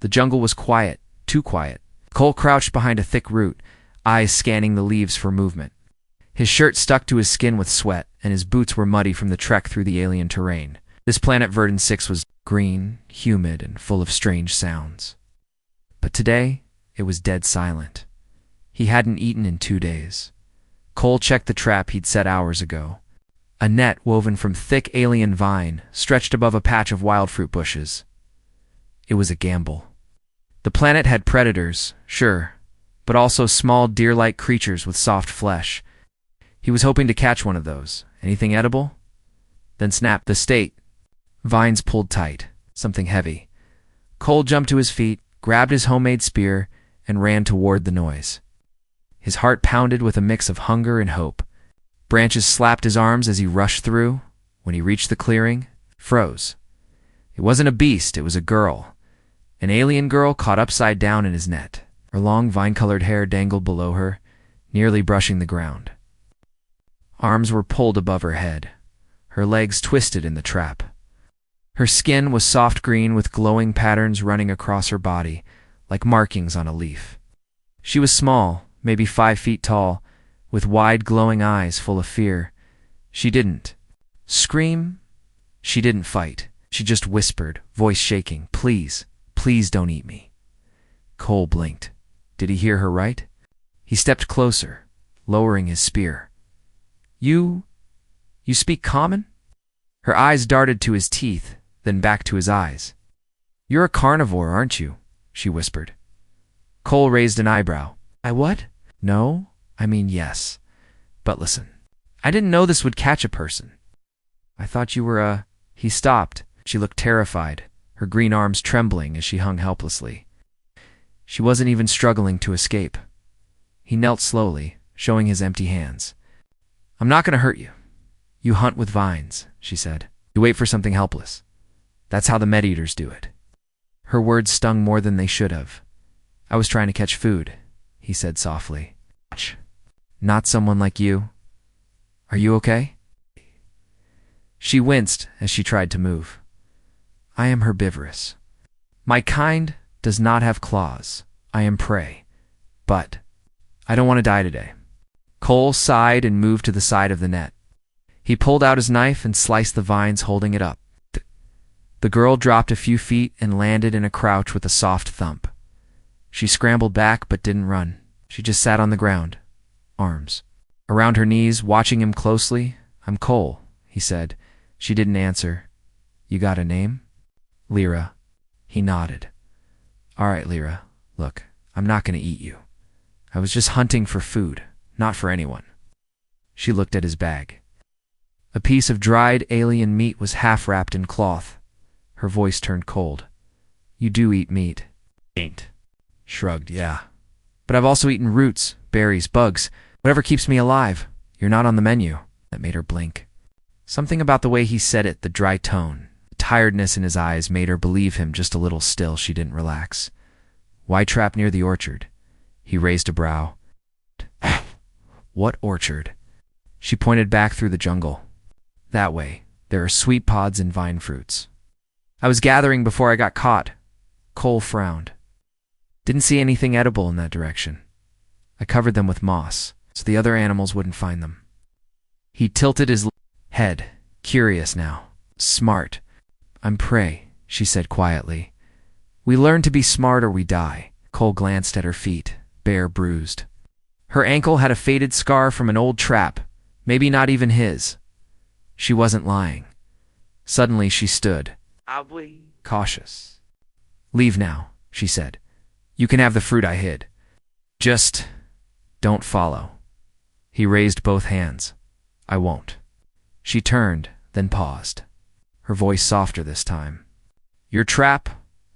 The jungle was quiet, too quiet. Cole crouched behind a thick root, eyes scanning the leaves for movement. His shirt stuck to his skin with sweat, and his boots were muddy from the trek through the alien terrain. This planet Verdun 6 was green, humid, and full of strange sounds. But today, it was dead silent. He hadn't eaten in 2 days. Cole checked the trap he'd set hours ago. A net woven from thick alien vine stretched above a patch of wild fruit bushes. It was a gamble. The planet had predators, sure, but also small deer-like creatures with soft flesh. He was hoping to catch one of those. Anything edible? Then snap, the state. Vines pulled tight, something heavy. Cole jumped to his feet, grabbed his homemade spear, and ran toward the noise. His heart pounded with a mix of hunger and hope. Branches slapped his arms as he rushed through. When he reached the clearing, froze. It wasn't a beast, it was a girl. An alien girl caught upside down in his net. Her long vine-colored hair dangled below her, nearly brushing the ground. Arms were pulled above her head. Her legs twisted in the trap. Her skin was soft green with glowing patterns running across her body, like markings on a leaf. She was small, maybe 5 feet tall, with wide glowing eyes full of fear. She didn't scream. She didn't fight. She just whispered, voice shaking, "Please, please don't eat me." Cole blinked. Did he hear her right? He stepped closer, lowering his spear. You speak common?" Her eyes darted to his teeth, then back to his eyes. "You're a carnivore, aren't you?" she whispered. Cole raised an eyebrow. "I what?" "No, I mean yes. But listen, I didn't know this would catch a person. I thought you were a—" He stopped. She looked terrified, her green arms trembling as she hung helplessly. She wasn't even struggling to escape. He knelt slowly, showing his empty hands. "I'm not going to hurt you. You hunt with vines," she said. "You wait for something helpless. That's how the med-eaters do it." Her words stung more than they should have. "I was trying to catch food," he said softly. "Not someone like you. Are you okay?" She winced as she tried to move. "I am herbivorous. My kind does not have claws. I am prey. But I don't want to die today." Cole sighed and moved to the side of the net. He pulled out his knife and sliced the vines, holding it up. The girl dropped a few feet and landed in a crouch with a soft thump. She scrambled back but didn't run. She just sat on the ground, arms around her knees, watching him closely. "I'm Cole," he said. She didn't answer. "You got a name?" "Lyra." He nodded. "All right, Lyra, look, I'm not going to eat you. I was just hunting for food, not for anyone." She looked at his bag. A piece of dried alien meat was half wrapped in cloth. Her voice turned cold. "You do eat meat?" "Ain't." Shrugged, "Yeah. But I've also eaten roots, berries, bugs, whatever keeps me alive. You're not on the menu." That made her blink. Something about the way he said it, the dry tone, the tiredness in his eyes, made her believe him just a little. Still, she didn't relax. "Why trap near the orchard?" He raised a brow. "What orchard?" She pointed back through the jungle. "That way. There are sweet pods and vine fruits. I was gathering before I got caught." Cole frowned. "Didn't see anything edible in that direction. I covered them with moss, so the other animals wouldn't find them." He tilted his head, curious now. "Smart." "I'm prey," she said quietly. "We learn to be smart or we die." Cole glanced at her feet, bare, bruised. Her ankle had a faded scar from an old trap, maybe not even his. She wasn't lying. Suddenly she stood, cautious. "Leave now," she said. "You can have the fruit I hid. Just don't follow." He raised both hands. "I won't." She turned, then paused, her voice softer this time. "Your trap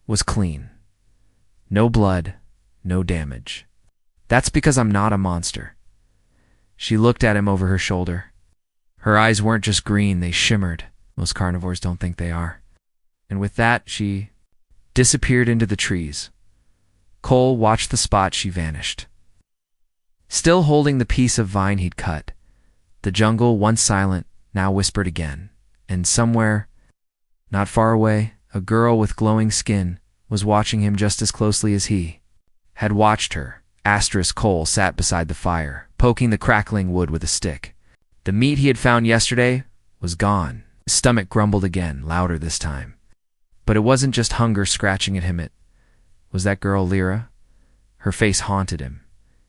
was clean. No blood, no damage. That's because I'm not a monster." She looked at him over her shoulder. Her eyes weren't just green, they shimmered. Most carnivores don't think they are. And with that, she disappeared into the trees. Cole watched the spot she vanished. Still holding the piece of vine he'd cut, the jungle, once silent, now whispered again. And somewhere, not far away, a girl with glowing skin was watching him just as closely as he had watched her. Cole sat beside the fire, poking the crackling wood with a stick. The meat he had found yesterday was gone. His stomach grumbled again, louder this time. But it wasn't just hunger scratching at him. It was that girl, Lyra. Her face haunted him.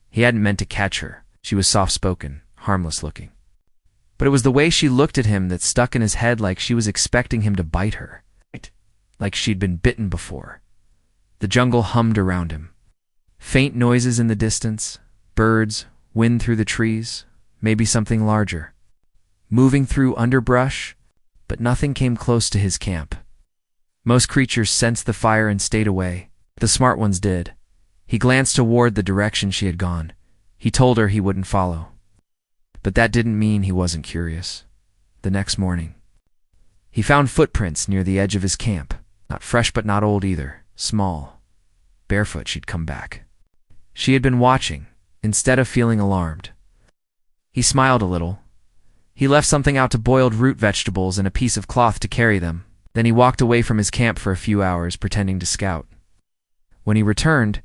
He hadn't meant to catch her. She was soft-spoken, harmless-looking. But it was the way she looked at him that stuck in his head, like she was expecting him to bite her. Like she'd been bitten before. The jungle hummed around him. Faint noises in the distance, birds, wind through the trees, maybe something larger. Moving through underbrush, but nothing came close to his camp. Most creatures sensed the fire and stayed away. The smart ones did. He glanced toward the direction she had gone. He told her he wouldn't follow. But that didn't mean he wasn't curious. The next morning, he found footprints near the edge of his camp. Not fresh but not old either. Small. Barefoot she'd come back. She had been watching, instead of feeling alarmed. He smiled a little. He left something out to boiled root vegetables and a piece of cloth to carry them. Then he walked away from his camp for a few hours, pretending to scout. When he returned,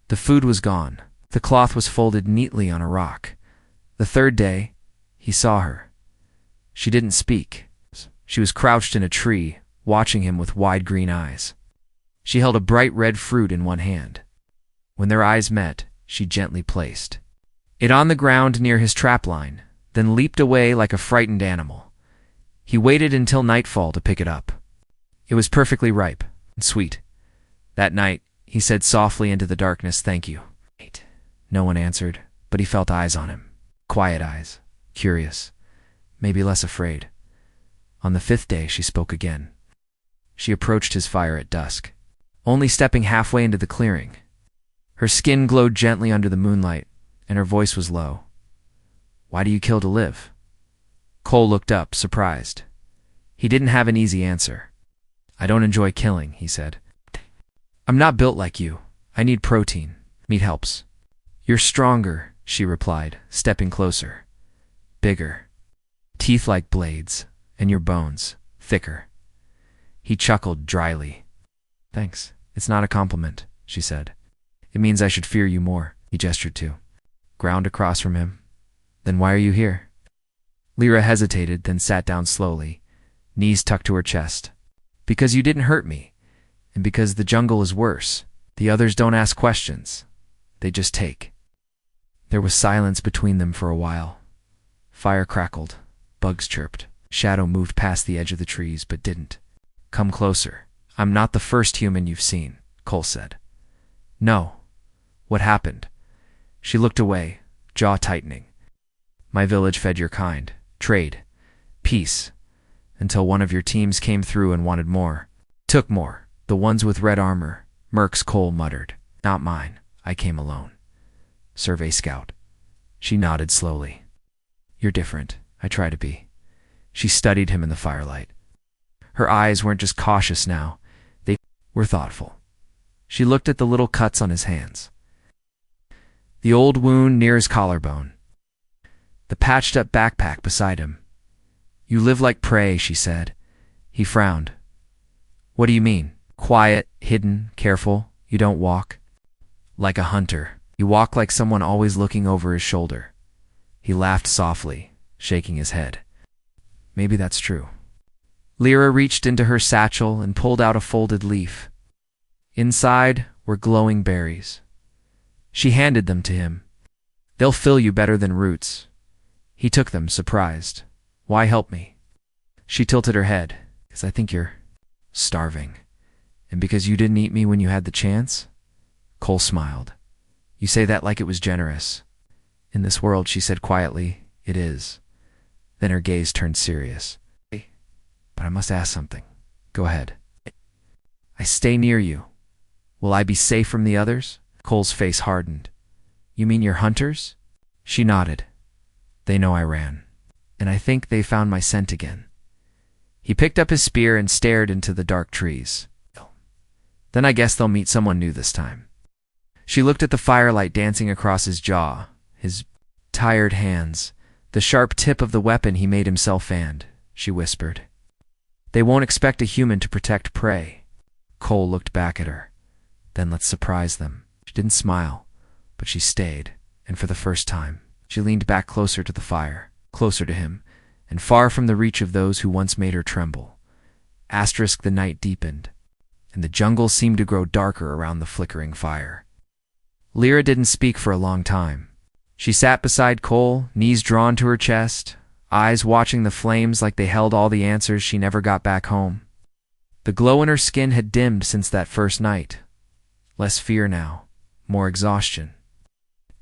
the food was gone. The cloth was folded neatly on a rock. The third day, he saw her. She didn't speak. She was crouched in a tree, watching him with wide green eyes. She held a bright red fruit in one hand. When their eyes met, she gently placed it on the ground near his trapline, then leaped away like a frightened animal. He waited until nightfall to pick it up. It was perfectly ripe and sweet. That night, he said softly into the darkness, "Thank you." No one answered, but he felt eyes on him. Quiet eyes, curious, maybe less afraid. On the fifth day, she spoke again. She approached his fire at dusk, only stepping halfway into the clearing. Her skin glowed gently under the moonlight, and her voice was low. "Why do you kill to live?" Cole looked up, surprised. He didn't have an easy answer. "I don't enjoy killing," he said. "I'm not built like you. I need protein. Meat helps." "You're stronger," she replied, stepping closer. "Bigger. Teeth like blades, and your bones thicker." He chuckled dryly. "Thanks. It's not a compliment," she said. "It means I should fear you more." He gestured to ground across from him. "Then why are you here?" Lyra hesitated, then sat down slowly, knees tucked to her chest. "Because you didn't hurt me, and because the jungle is worse. The others don't ask questions. They just take." There was silence between them for a while. Fire crackled, bugs chirped, shadow moved past the edge of the trees, but didn't. "Come closer. I'm not the first human you've seen," Cole said. "No. What happened?" She looked away, jaw tightening. "My village fed your kind. Trade. Peace. Until one of your teams came through and wanted more. Took more. The ones with red armor," Mercs Cole muttered. "Not mine. I came alone. Survey scout." She nodded slowly. "You're different. I try to be." She studied him in the firelight. Her eyes weren't just cautious now. They were thoughtful. She looked at the little cuts on his hands. The old wound near his collarbone. The patched-up backpack beside him. "You live like prey," she said. He frowned. "What do you mean?" "Quiet, hidden, careful. You don't walk like a hunter. You walk like someone always looking over his shoulder." He laughed softly, shaking his head. "Maybe that's true." Lyra reached into her satchel and pulled out a folded leaf. Inside were glowing berries. She handed them to him. "They'll fill you better than roots." He took them, surprised. "Why help me?" She tilted her head. "Because I think you're starving. And because you didn't eat me when you had the chance?" Cole smiled. "You say that like it was generous." "In this world," she said quietly, "it is." Then her gaze turned serious. "But I must ask something." "Go ahead." "I stay near you. Will I be safe from the others?" Cole's face hardened. "You mean your hunters?" She nodded. "They know I ran. And I think they found my scent again." He picked up his spear and stared into the dark trees. "Then I guess they'll meet someone new this time." She looked at the firelight dancing across his jaw, his tired hands, the sharp tip of the weapon he made himself and, she whispered. "They won't expect a human to protect prey." Cole looked back at her. Then let's surprise them. She didn't smile, but she stayed, and for the first time, she leaned back closer to the fire, closer to him, and far from the reach of those who once made her tremble. The night deepened, and the jungle seemed to grow darker around the flickering fire. Lyra didn't speak for a long time. She sat beside Cole, knees drawn to her chest, eyes watching the flames like they held all the answers she never got back home. The glow in her skin had dimmed since that first night. Less fear now, more exhaustion.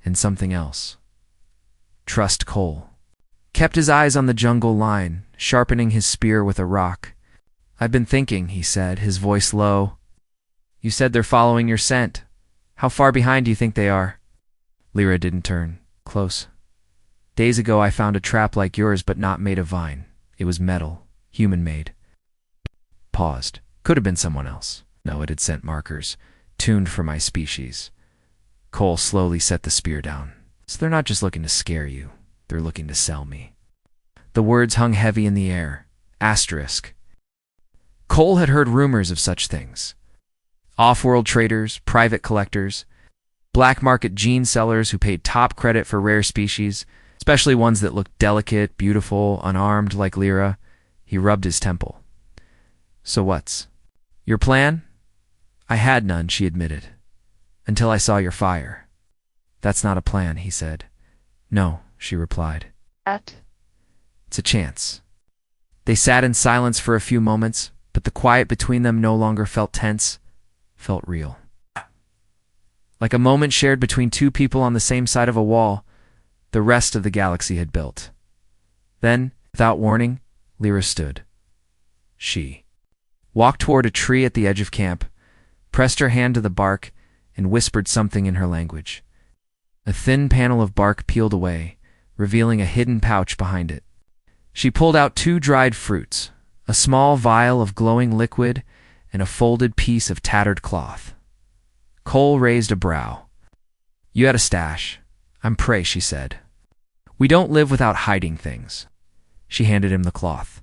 And something else. Trust. Cole kept his eyes on the jungle line, sharpening his spear with a rock. "I've been thinking," he said, his voice low. "You said they're following your scent. How far behind do you think they are?" Lyra didn't turn. "Close. Days ago I found a trap like yours, but not made of vine. It was metal, human-made." Paused. Could have been someone else. No, it had scent markers, tuned for my species. Cole slowly set the spear down. "So they're not just looking to scare you. They're looking to sell me." The words hung heavy in the air. Asterisk. Cole had heard rumors of such things. Off-world traders, private collectors, black market gene sellers who paid top credit for rare species, especially ones that looked delicate, beautiful, unarmed like Lyra. He rubbed his temple. "So what's your plan?" "I had none," she admitted, "until I saw your fire." "That's not a plan," he said. "No," she replied. "It's a chance." They sat in silence for a few moments, but the quiet between them no longer felt tense, felt real. Like a moment shared between two people on the same side of a wall the rest of the galaxy had built. Then, without warning, Lyra stood. She walked toward a tree at the edge of camp, pressed her hand to the bark, and whispered something in her language. A thin panel of bark peeled away, revealing a hidden pouch behind it. She pulled out 2 dried fruits, a small vial of glowing liquid, and a folded piece of tattered cloth. Cole raised a brow. "You had a stash. I'm prey," she said. "We don't live without hiding things." She handed him the cloth.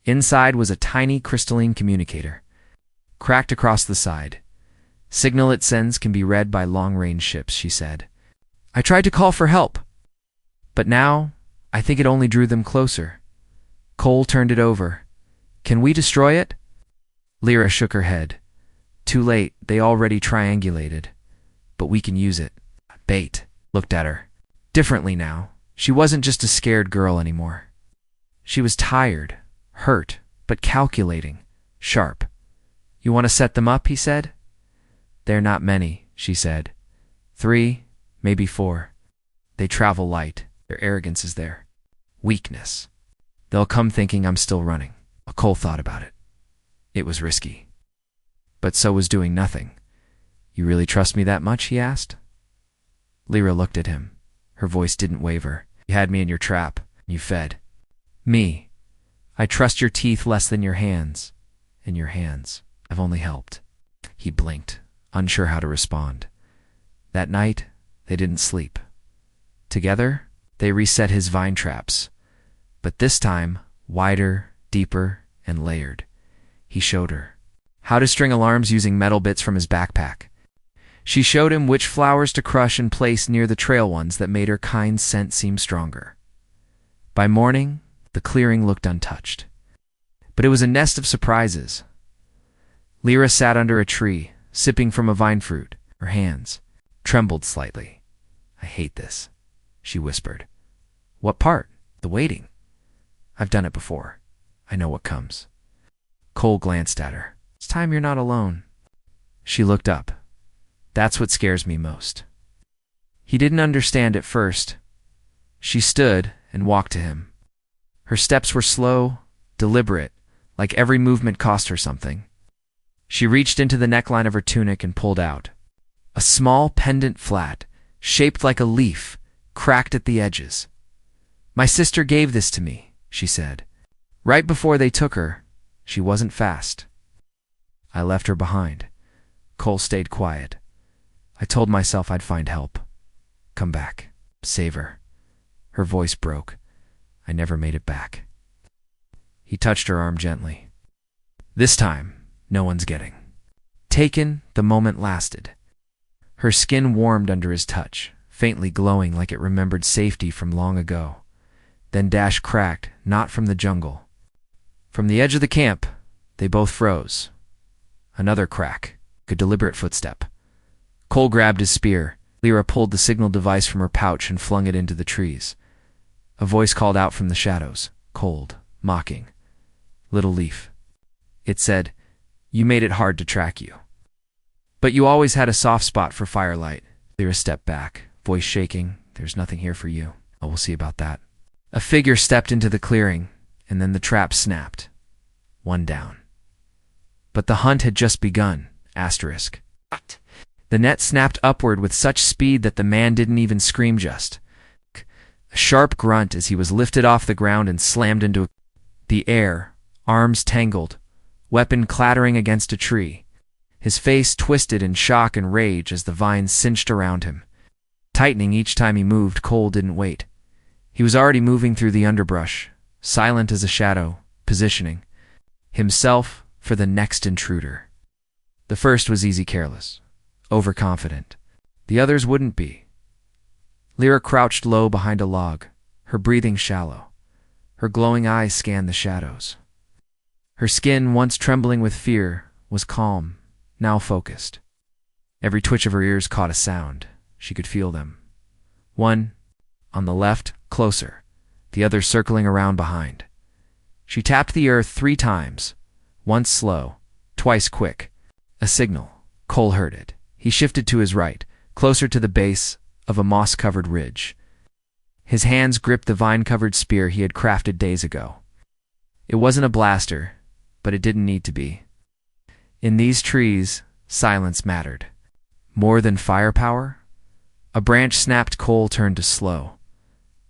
Inside was a tiny crystalline communicator, cracked across the side. "Signal it sends can be read by long-range ships," she said. "I tried to call for help, but now I think it only drew them closer." Cole turned it over. "Can we destroy it?" Lyra shook her head. "Too late, they already triangulated. But we can use it." Bait looked at her. Differently now. She wasn't just a scared girl anymore. She was tired, hurt, but calculating, sharp. "You want to set them up?" he said. "They're not many," she said. 3, maybe 4. They travel light. Their arrogance is there. Weakness. They'll come thinking I'm still running." Cole thought about it. It was risky. But so was doing nothing. "You really trust me that much?" he asked. Lyra looked at him. Her voice didn't waver. "You had me in your trap. You fed me. I trust your teeth less than your hands. And your hands. I've only helped." He blinked, unsure how to respond. That night, they didn't sleep. Together, they reset his vine traps. But this time, wider, deeper, and layered. He showed her how to string alarms using metal bits from his backpack. She showed him which flowers to crush and place near the trail ones that made her kind scent seem stronger. By morning, the clearing looked untouched. But it was a nest of surprises. Lyra sat under a tree, sipping from a vine fruit. Her hands trembled slightly. "I hate this," she whispered. "What part?" "The waiting. I've done it before. I know what comes." Cole glanced at her. "It's time you're not alone." She looked up. "That's what scares me most." He didn't understand at first. She stood and walked to him. Her steps were slow, deliberate, like every movement cost her something. She reached into the neckline of her tunic and pulled out a small pendant flat, shaped like a leaf, cracked at the edges. "My sister gave this to me," she said. "Right before they took her. She wasn't fast. I left her behind." Cole stayed quiet. "I told myself I'd find help. Come back. Save her." Her voice broke. "I never made it back." He touched her arm gently. "This time, no one's getting." Taken, the moment lasted. Her skin warmed under his touch, faintly glowing like it remembered safety from long ago. Then Dash cracked, not from the jungle. From the edge of the camp, they both froze. Another crack, a deliberate footstep. Cole grabbed his spear. Lyra pulled the signal device from her pouch and flung it into the trees. A voice called out from the shadows, cold, mocking. "Little Leaf." It said, "You made it hard to track you. But you always had a soft spot for firelight." Lyra stepped back, voice shaking. "There's nothing here for you. Oh, we'll see about that." A figure stepped into the clearing, and then the trap snapped. One down. But the hunt had just begun. Asterisk. The net snapped upward with such speed that the man didn't even scream just. A sharp grunt as he was lifted off the ground and slammed into the air, arms tangled, weapon clattering against a tree. His face twisted in shock and rage as the vines cinched around him. Tightening each time he moved, Cole didn't wait. He was already moving through the underbrush, silent as a shadow, positioning himself for the next intruder. The first was easy careless, overconfident. The others wouldn't be. Lyra crouched low behind a log, her breathing shallow. Her glowing eyes scanned the shadows. Her skin, once trembling with fear, was calm, now focused. Every twitch of her ears caught a sound. She could feel them. One, on the left, closer, the other circling around behind. She tapped the earth 3 times, once slow, twice quick. A signal. Cole heard it. He shifted to his right, closer to the base of a moss-covered ridge. His hands gripped the vine-covered spear he had crafted days ago. It wasn't a blaster, but it didn't need to be. In these trees, silence mattered. More than firepower? A branch snapped. Cole turned to slow.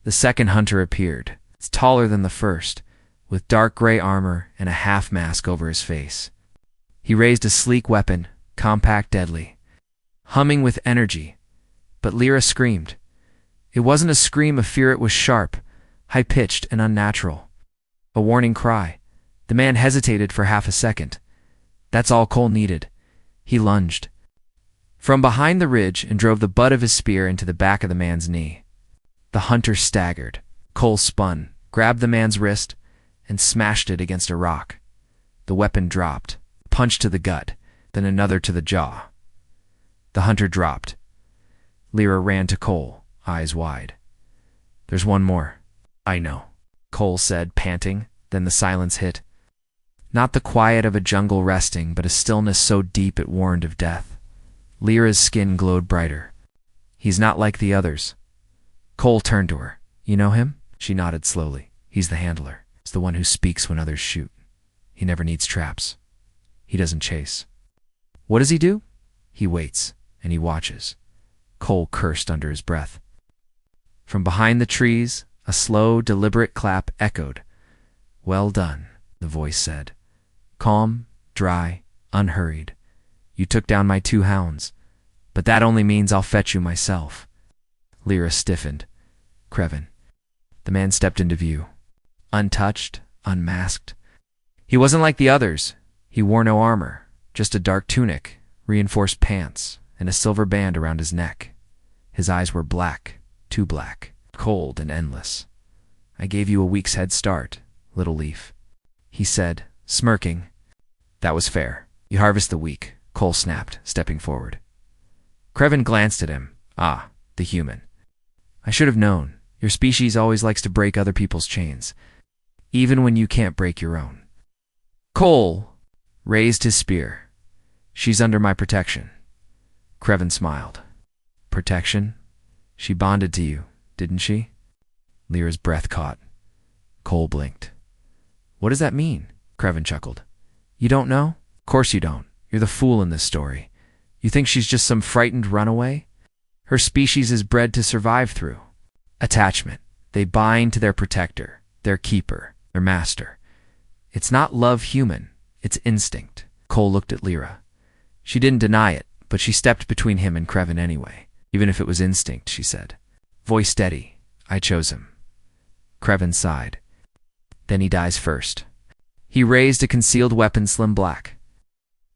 The second hunter appeared. It's taller than the first, with dark gray armor and a half-mask over his face. He raised a sleek weapon, compact, deadly, humming with energy. But Lyra screamed. It wasn't a scream of fear, it was sharp, high-pitched, and unnatural. A warning cry. The man hesitated for half a second. That's all Cole needed. He lunged from behind the ridge and drove the butt of his spear into the back of the man's knee. The hunter staggered. Cole spun, grabbed the man's wrist, and smashed it against a rock. The weapon dropped, a punch to the gut, then another to the jaw. The hunter dropped. Lyra ran to Cole, eyes wide. "There's one more." "I know," Cole said, panting. Then the silence hit. Not the quiet of a jungle resting, but a stillness so deep it warned of death. Lyra's skin glowed brighter. "He's not like the others." Cole turned to her. "You know him?" She nodded slowly. "He's the handler. He's the one who speaks when others shoot. He never needs traps. He doesn't chase." "What does he do?" "He waits, and he watches." Cole cursed under his breath. From behind the trees, a slow, deliberate clap echoed. "Well done," the voice said. "Calm, dry, unhurried. You took down my 2 hounds, but that only means I'll fetch you myself." Lyra stiffened. "Crevin." The man stepped into view. Untouched, unmasked. He wasn't like the others. He wore no armor, just a dark tunic, reinforced pants, and a silver band around his neck. His eyes were black, too black, cold and endless. "I gave you a week's head start, Little Leaf," he said, smirking. "That was fair. You harvest the weak," Cole snapped, stepping forward. Crevin glanced at him. "Ah, the human. I should have known. Your species always likes to break other people's chains, even when you can't break your own." Cole raised his spear. "She's under my protection." Crevin smiled. "Protection? She bonded to you, didn't she?" Lyra's breath caught. Cole blinked. "What does that mean?" Crevin chuckled. "You don't know? Of course you don't. You're the fool in this story. You think she's just some frightened runaway? Her species is bred to survive through attachment. They bind to their protector, their keeper, their master. It's not love human, it's instinct." Cole looked at Lyra. She didn't deny it, but she stepped between him and Crevin anyway. "Even if it was instinct," she said. Voice steady. "I chose him." Crevin sighed. "Then he dies first." He raised a concealed weapon, slim black.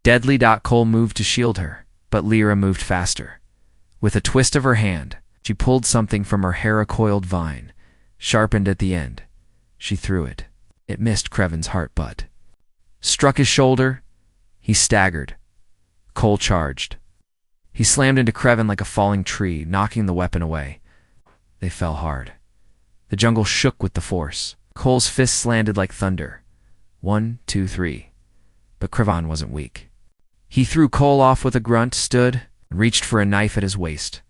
Deadly. Cole moved to shield her, but Lyra moved faster. With a twist of her hand, she pulled something from her hair-a-coiled vine, sharpened at the end. She threw it. It missed Creven's heart but struck his shoulder. He staggered. Cole charged. He slammed into Creven like a falling tree, knocking the weapon away. They fell hard. The jungle shook with the force. Cole's fists landed like thunder. 1, 2, 3. But Creven wasn't weak. He threw Cole off with a grunt, stood, and reached for a knife at his waist.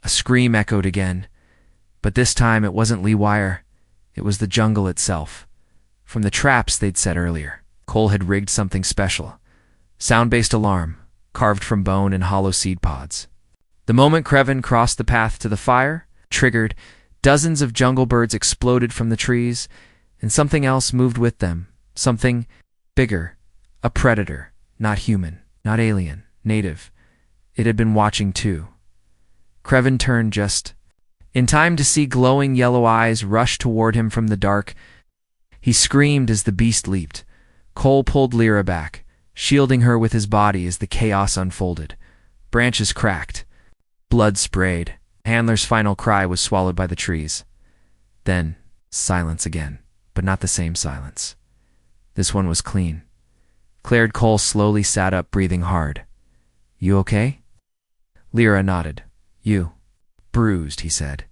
A scream echoed again, but this time it wasn't Lee Wire. It was the jungle itself. From the traps they'd set earlier, Cole had rigged something special. Sound-based alarm, carved from bone and hollow seed pods. The moment Creven crossed the path to the fire, triggered, dozens of jungle birds exploded from the trees, and something else moved with them. Something bigger. A predator. Not human. Not alien. Native. It had been watching too. Creven turned just in time to see glowing yellow eyes rush toward him from the dark. He screamed as the beast leaped. Cole pulled Lyra back, shielding her with his body as the chaos unfolded. Branches cracked. Blood sprayed. Handler's final cry was swallowed by the trees. Then, silence again, but not the same silence. This one was clean. Cleared. Cole slowly sat up, breathing hard. "You okay?" Lyra nodded. "You." "Bruised," he said,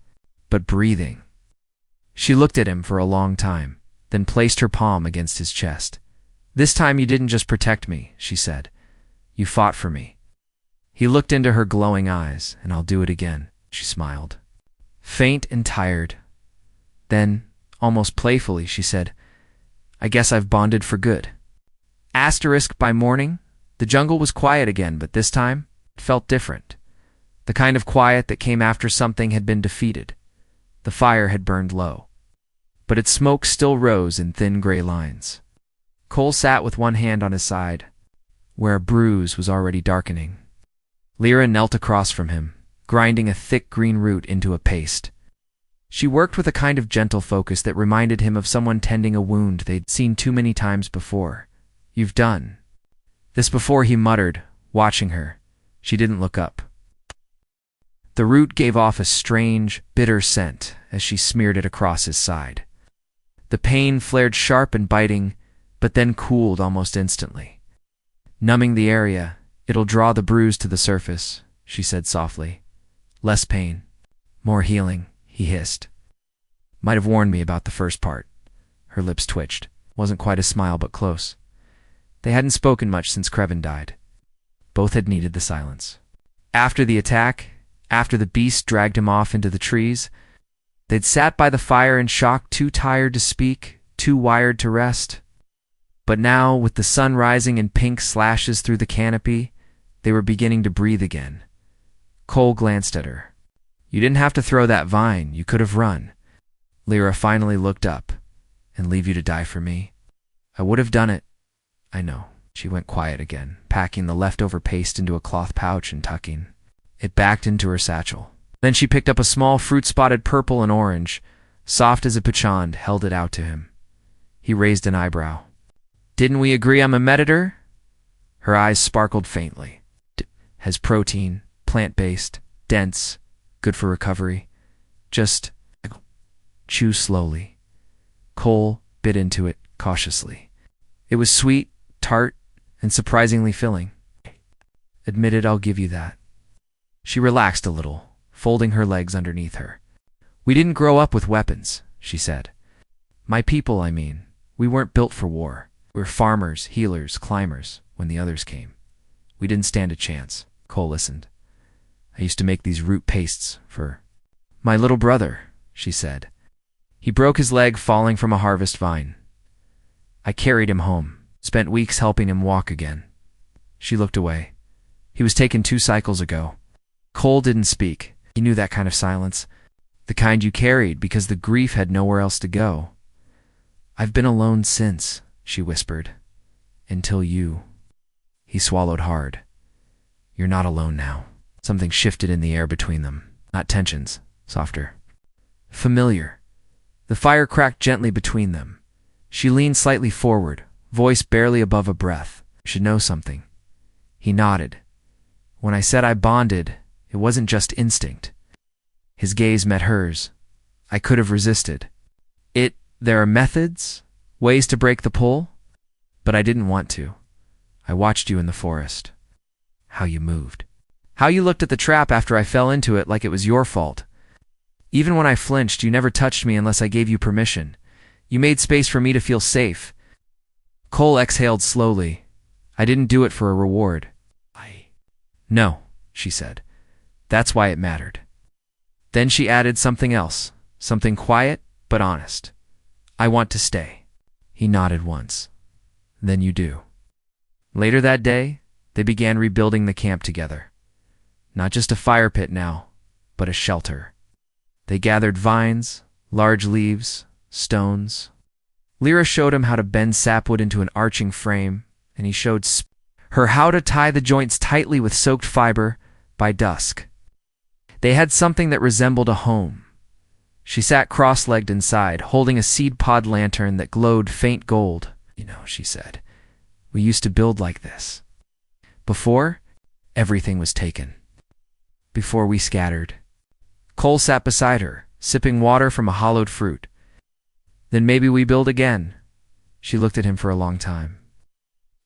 "but breathing." She looked at him for a long time, then placed her palm against his chest. "This time you didn't just protect me," she said. "You fought for me." He looked into her glowing eyes. "And I'll do it again," she smiled. Faint and tired. Then, almost playfully, she said, "I guess I've bonded for good." By morning, the jungle was quiet again, but this time it felt different. The kind of quiet that came after something had been defeated. The fire had burned low, but its smoke still rose in thin gray lines. Cole sat with one hand on his side, where a bruise was already darkening. Lyra knelt across from him, grinding a thick green root into a paste. She worked with a kind of gentle focus that reminded him of someone tending a wound they'd seen too many times before. "You've done this before," he muttered, watching her. She didn't look up. The root gave off a strange, bitter scent as she smeared it across his side. The pain flared sharp and biting, but then cooled almost instantly. "Numbing the area, it'll draw the bruise to the surface," she said softly. "Less pain. More healing," he hissed. "Might have warned me about the first part." Her lips twitched. Wasn't quite a smile, but close. They hadn't spoken much since Creven died. Both had needed the silence. After the attack, after the beast dragged him off into the trees, they'd sat by the fire in shock, too tired to speak, too wired to rest. But now, with the sun rising in pink slashes through the canopy, they were beginning to breathe again. Cole glanced at her. "You didn't have to throw that vine. You could have run." Lyra finally looked up. "And leave you to die for me? I would have done it." "I know." She went quiet again, packing the leftover paste into a cloth pouch and tucking it back into her satchel. Then she picked up a small fruit-spotted purple and orange, soft as a pichand, held it out to him. He raised an eyebrow. "Didn't we agree I'm a meditor?" Her eyes sparkled faintly. "Has protein, plant-based, dense, good for recovery. Just chew slowly." Cole bit into it cautiously. It was sweet, tart, and surprisingly filling. "Admitted I'll give you that." She relaxed a little, folding her legs underneath her. "We didn't grow up with weapons," she said. "My people, I mean. We weren't built for war. We were farmers, healers, climbers when the others came. We didn't stand a chance." Cole listened. "I used to make these root pastes for my little brother," she said. "He broke his leg falling from a harvest vine. I carried him home, spent weeks helping him walk again." She looked away. "He was taken 2 cycles ago." Cole didn't speak. He knew that kind of silence, the kind you carried because the grief had nowhere else to go. "I've been alone since," she whispered. "Until you." He swallowed hard. "You're not alone now." Something shifted in the air between them. Not tensions, softer. Familiar. The fire cracked gently between them. She leaned slightly forward, voice barely above a breath. "Should know something." He nodded. When I said I bonded, it wasn't just instinct. His gaze met hers. I could have resisted. There are methods, ways to break the pull, but I didn't want to. I watched you in the forest. How you moved. How you looked at the trap after I fell into it like it was your fault. Even when I flinched, you never touched me unless I gave you permission. You made space for me to feel safe. Cole exhaled slowly. I didn't do it for a reward. No, she said. That's why it mattered. Then she added something else, something quiet but honest. I want to stay. He nodded once. Then you do. Later that day, they began rebuilding the camp together. Not just a fire pit now, but a shelter. They gathered vines, large leaves, stones. Lyra showed him how to bend sapwood into an arching frame, and he showed her how to tie the joints tightly with soaked fiber. By dusk, they had something that resembled a home. She sat cross-legged inside, holding a seed pod lantern that glowed faint gold. She said, we used to build like this. Before, everything was taken. Before we scattered. Cole sat beside her, sipping water from a hollowed fruit. Then maybe we build again. She looked at him for a long time.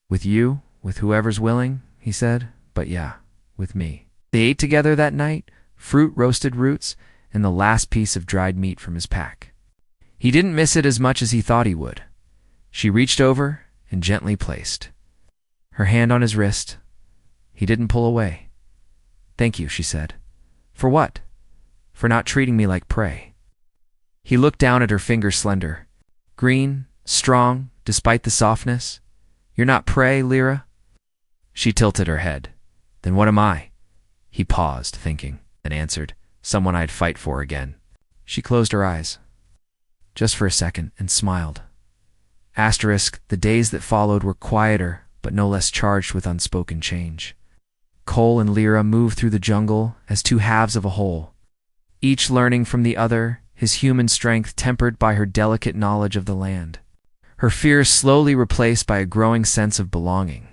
With you, with whoever's willing, he said, but yeah, with me. They ate together that night, fruit, roasted roots, and the last piece of dried meat from his pack. He didn't miss it as much as he thought he would. She reached over and gently placed her hand on his wrist. He didn't pull away. Thank you, she said. For what? For not treating me like prey. He looked down at her fingers, slender, green, strong, despite the softness. You're not prey, Lyra? She tilted her head. Then what am I? He paused, thinking, and answered, someone I'd fight for again. She closed her eyes, just for a second, and smiled. Asterisk, the days that followed were quieter, but no less charged with unspoken change. Cole and Lyra moved through the jungle as two halves of a whole, each learning from the other, his human strength tempered by her delicate knowledge of the land, her fears slowly replaced by a growing sense of belonging.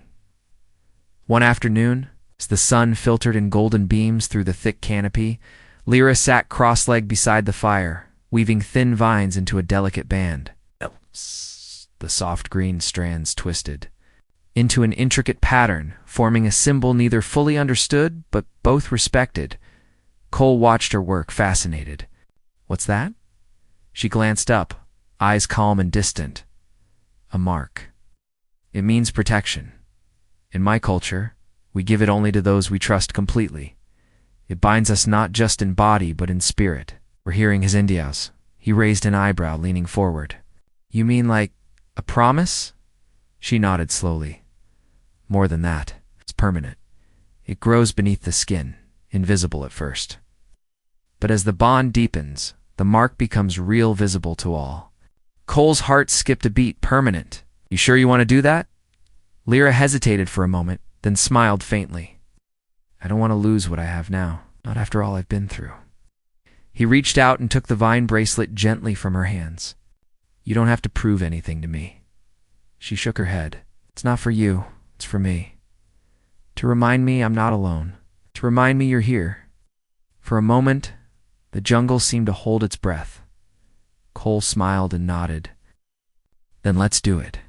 One afternoon, as the sun filtered in golden beams through the thick canopy, Lyra sat cross-legged beside the fire, weaving thin vines into a delicate band. The soft green strands twisted into an intricate pattern, forming a symbol neither fully understood but both respected. Cole watched her work, fascinated. What's that? She glanced up, eyes calm and distant. A mark. It means protection. In my culture, we give it only to those we trust completely. It binds us not just in body but in spirit. We're hearing his Indias. He raised an eyebrow, leaning forward. You mean like a promise? She nodded slowly. More than that. It's permanent. It grows beneath the skin, invisible at first. But as the bond deepens, the mark becomes real, visible to all. Cole's heart skipped a beat. Permanent. You sure you want to do that? Lyra hesitated for a moment, then smiled faintly. I don't want to lose what I have now, not after all I've been through. He reached out and took the vine bracelet gently from her hands. You don't have to prove anything to me. She shook her head. It's not for you, it's for me. To remind me I'm not alone. To remind me you're here. For a moment, the jungle seemed to hold its breath. Cole smiled and nodded. Then let's do it.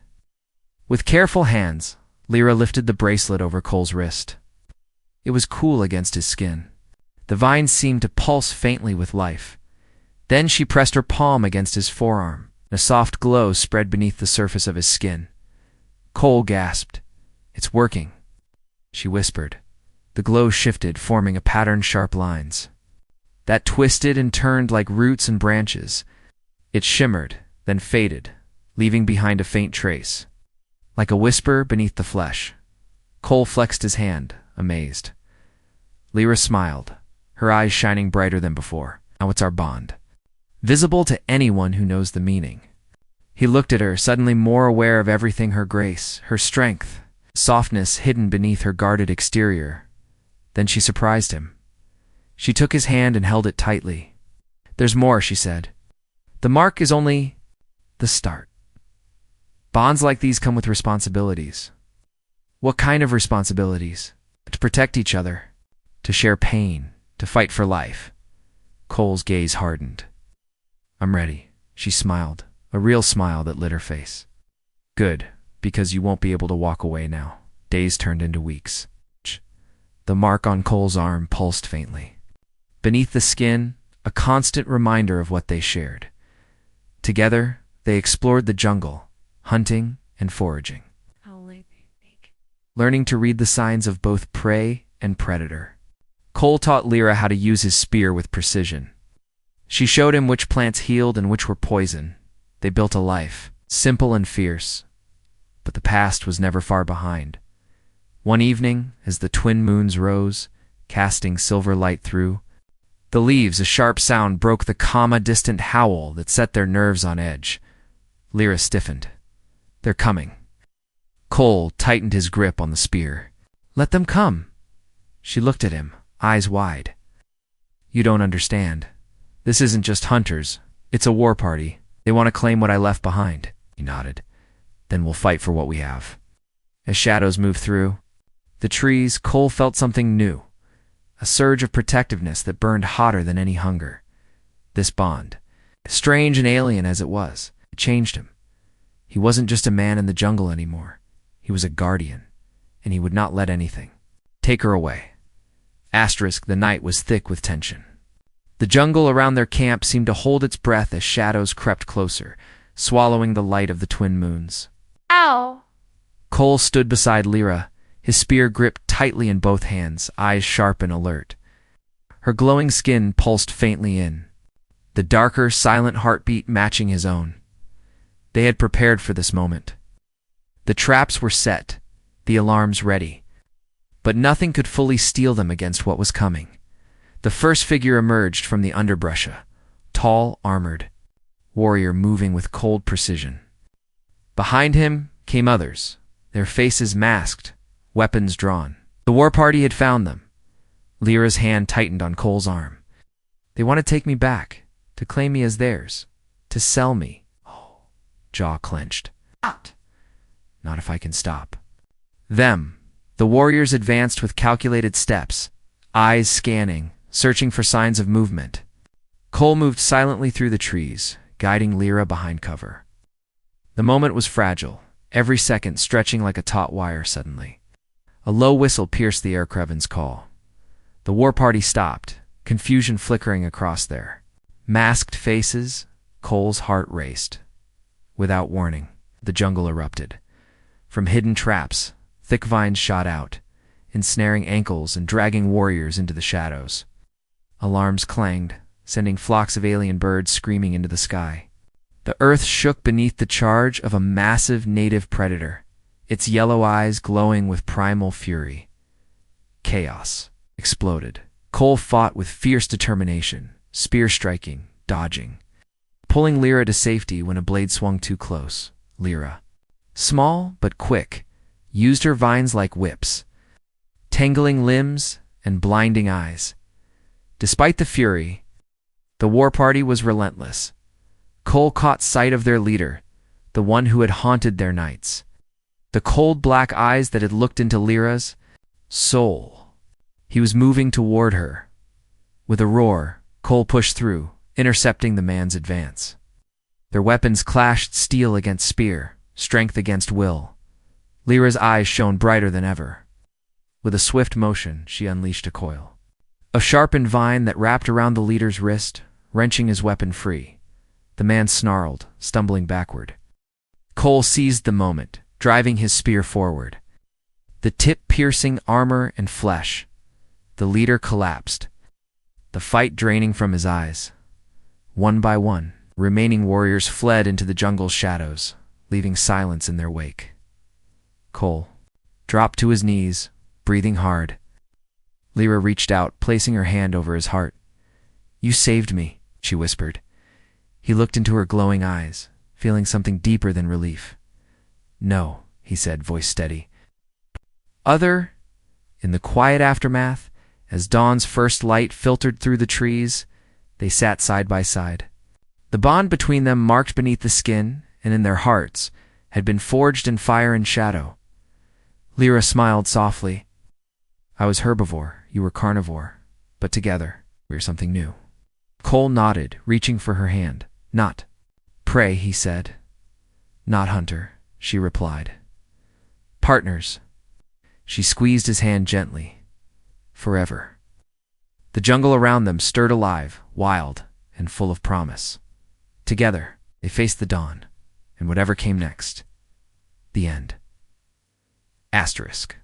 With careful hands, Lyra lifted the bracelet over Cole's wrist. It was cool against his skin. The vines seemed to pulse faintly with life. Then she pressed her palm against his forearm. A soft glow spread beneath the surface of his skin. Cole gasped. It's working, she whispered. The glow shifted, forming a patterned sharp lines that twisted and turned like roots and branches. It shimmered, then faded, leaving behind a faint trace, like a whisper beneath the flesh. Cole flexed his hand, amazed. Lyra smiled, her eyes shining brighter than before. Now it's our bond, visible to anyone who knows the meaning. He looked at her, suddenly more aware of everything: her grace, her strength, softness hidden beneath her guarded exterior. Then she surprised him. She took his hand and held it tightly. There's more, she said. The mark is only the start. Bonds like these come with responsibilities. What kind of responsibilities? To protect each other, to share pain, to fight for life. Cole's gaze hardened. I'm ready, she smiled, a real smile that lit her face. Good, because you won't be able to walk away now. Days turned into weeks. The mark on Cole's arm pulsed faintly. Beneath the skin, a constant reminder of what they shared. Together, they explored the jungle, hunting and foraging, learning to read the signs of both prey and predator. Cole taught Lyra how to use his spear with precision. She showed him which plants healed and which were poison. They built a life, simple and fierce. But the past was never far behind. One evening, as the twin moons rose, casting silver light through the leaves, a sharp sound broke the distant howl that set their nerves on edge. Lyra stiffened. They're coming. Cole tightened his grip on the spear. Let them come. She looked at him, eyes wide. You don't understand. This isn't just hunters. It's a war party. They want to claim what I left behind. He nodded. Then we'll fight for what we have. As shadows moved through the trees, Cole felt something new, a surge of protectiveness that burned hotter than any hunger. This bond, strange and alien as it was, it changed him. He wasn't just a man in the jungle anymore. He was a guardian, and he would not let anything take her away. The night was thick with tension. The jungle around their camp seemed to hold its breath as shadows crept closer, swallowing the light of the twin moons. Ow! Cole stood beside Lyra, his spear gripped tightly in both hands, eyes sharp and alert. Her glowing skin pulsed faintly in, the darker, silent heartbeat matching his own. They had prepared for this moment. The traps were set, the alarms ready, but nothing could fully steel them against what was coming. The first figure emerged from the underbrush, a tall, armored warrior moving with cold precision. Behind him came others, their faces masked, weapons drawn. The war party had found them. Lyra's hand tightened on Cole's arm. They want to take me back, to claim me as theirs, to sell me. Oh, jaw clenched. Not if I can stop. Them. The warriors advanced with calculated steps, eyes scanning, searching for signs of movement. Cole moved silently through the trees, guiding Lyra behind cover. The moment was fragile, every second stretching like a taut wire suddenly. A low whistle pierced the air. Creven's call. The war party stopped, confusion flickering across their masked faces. Cole's heart raced. Without warning, the jungle erupted. From hidden traps, thick vines shot out, ensnaring ankles and dragging warriors into the shadows. Alarms clanged, sending flocks of alien birds screaming into the sky. The earth shook beneath the charge of a massive native predator, its yellow eyes glowing with primal fury. Chaos exploded. Cole fought with fierce determination, spear striking, dodging, pulling Lyra to safety when a blade swung too close. Lyra, small but quick, used her vines like whips, tangling limbs and blinding eyes. Despite the fury, the war party was relentless. Cole caught sight of their leader, the one who had haunted their nights. The cold black eyes that had looked into Lyra's soul. He was moving toward her. With a roar, Cole pushed through, intercepting the man's advance. Their weapons clashed, steel against spear, strength against will. Lyra's eyes shone brighter than ever. With a swift motion, she unleashed a coil, a sharpened vine that wrapped around the leader's wrist, wrenching his weapon free. The man snarled, stumbling backward. Cole seized the moment, driving his spear forward. The tip piercing armor and flesh. The leader collapsed, the fight draining from his eyes. One by one, remaining warriors fled into the jungle's shadows, leaving silence in their wake. Cole dropped to his knees, breathing hard. Lyra reached out, placing her hand over his heart. "You saved me," she whispered. He looked into her glowing eyes, feeling something deeper than relief. "No," he said, voice steady. In the quiet aftermath, as dawn's first light filtered through the trees, they sat side by side. The bond between them, marked beneath the skin and in their hearts, had been forged in fire and shadow. Lyra smiled softly. I was herbivore, you were carnivore, but together, we are something new. Cole nodded, reaching for her hand. Not prey, he said. Not hunter, she replied. Partners. She squeezed his hand gently. Forever. The jungle around them stirred alive, wild, and full of promise. Together, they faced the dawn, and whatever came next. The end. Asterisk.